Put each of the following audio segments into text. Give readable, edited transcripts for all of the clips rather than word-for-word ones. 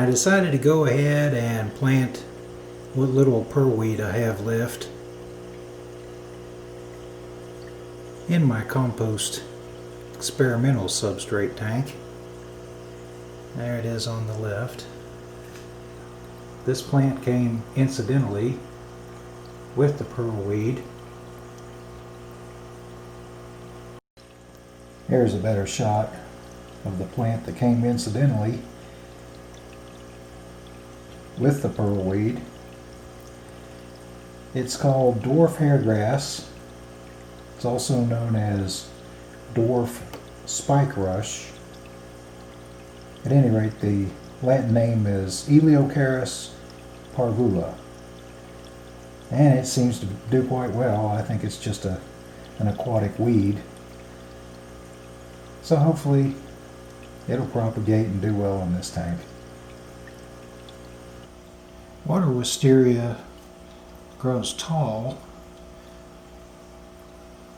I decided to go ahead and plant what little pearlweed I have left in my compost experimental substrate tank. There it is on the left. This plant came incidentally with the pearlweed. Here's a better shot of the plant that came incidentally with the pearlweed. It's called dwarf hairgrass. It's also known as dwarf spikerush. At any rate, the Latin name is Eleocharis parvula. And it seems to do quite well. I think it's just an aquatic weed. So hopefully it'll propagate and do well in this tank. Water wisteria grows tall,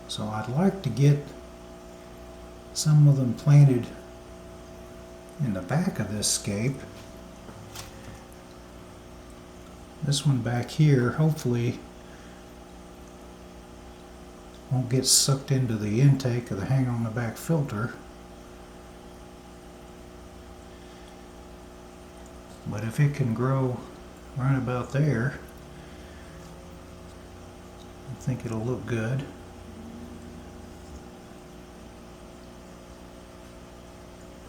so I'd like to get some of them planted in the back of this scape. This one back here hopefully won't get sucked into the intake of the hang on the back filter. But if it can grow right about there, I think it'll look good.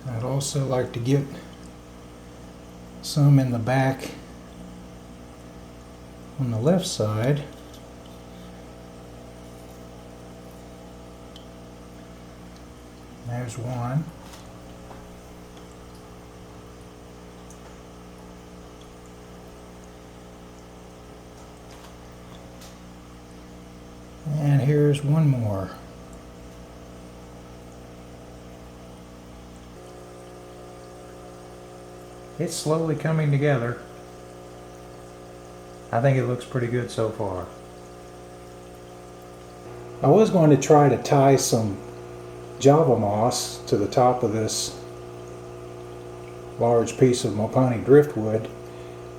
I'd also like to get some in the back on the left side. There's one. And here's one more. It's slowly coming together. I think it looks pretty good so far. I was going to try to tie some Java moss to the top of this large piece of mopani driftwood,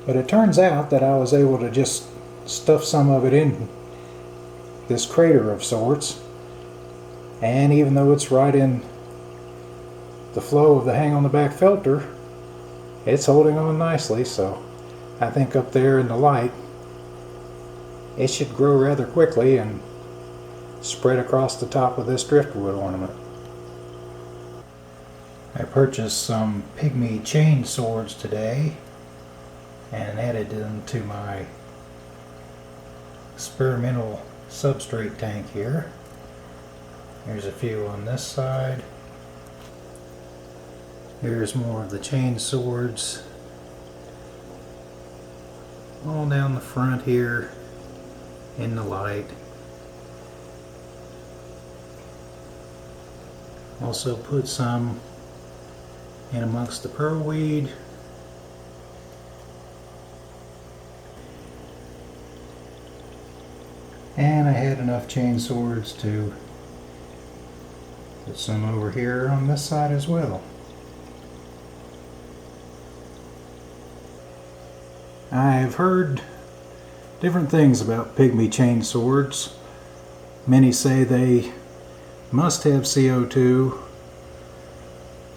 but it turns out that I was able to just stuff some of it in this crater of sorts, and even though it's right in the flow of the hang on the back filter, it's holding on nicely. So I think up there in the light it should grow rather quickly and spread across the top of this driftwood ornament. I purchased some pygmy chain swords today and added them to my experimental substrate tank here. Here's a few on this side. Here's more of the chain swords all down the front here in the light. Also put some in amongst the pearlweed. And I had enough chain swords to put some over here on this side as well. I've heard different things about pygmy chain swords. Many say they must have CO2.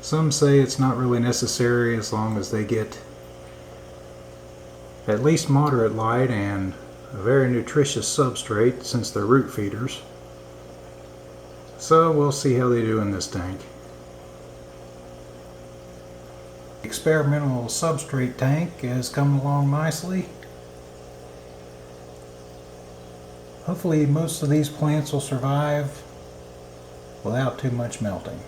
Some say it's not really necessary as long as they get at least moderate light and a very nutritious substrate, since they're root feeders. So we'll see how they do in this tank. The experimental substrate tank has come along nicely. Hopefully most of these plants will survive without too much melting.